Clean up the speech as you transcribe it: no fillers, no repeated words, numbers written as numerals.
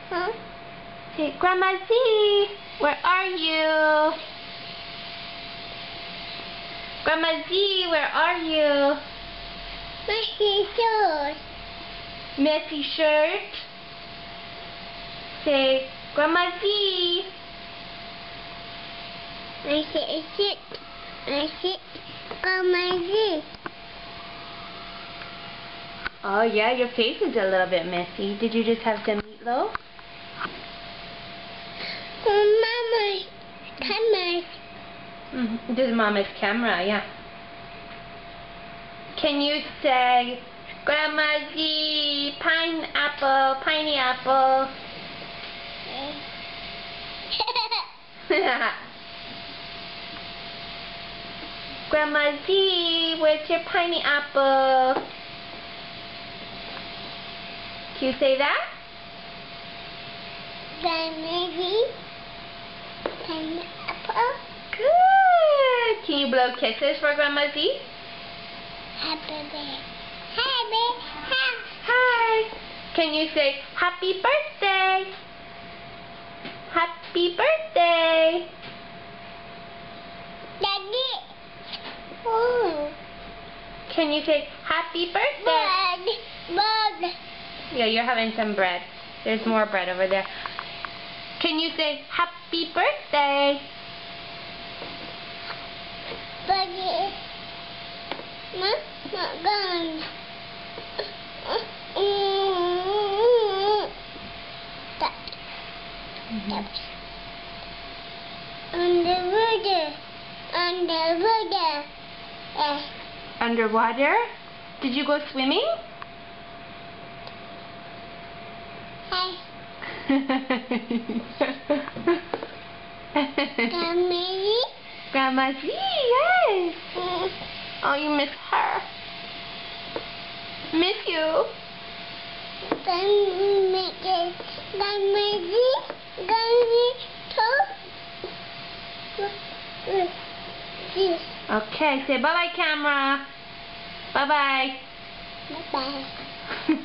Huh? Hey, Grandma Z, where are you? Grandma Z, where are you? Messy shirt. Messy shirt. Say, Grandma Z. Messy shirt. Messy Grandma Z. Oh yeah, your face is a little bit messy. Did you just have some meatloaf? Mama's camera. This is Mama's camera, yeah. Can you say, Grandma Z, pineapple, pineapple? Grandma Z, where's your pineapple? Can you say that? Grandma Z. Pineapple. Good. Can you blow kisses for Grandma Z? Happy birthday. Happy. Hi. Can you say happy birthday? Happy birthday. Daddy. Oh. Can you say happy birthday? Bread. Yeah, you're having some bread. There's more bread over there. Can you say happy birthday? Daddy. Not gone. Underwater. Underwater. Underwater? Did you go swimming? Hi. Grandma. Grandma Z, yes. Oh, you miss her. Miss you. Okay, say bye-bye, camera. Bye-bye. Bye-bye.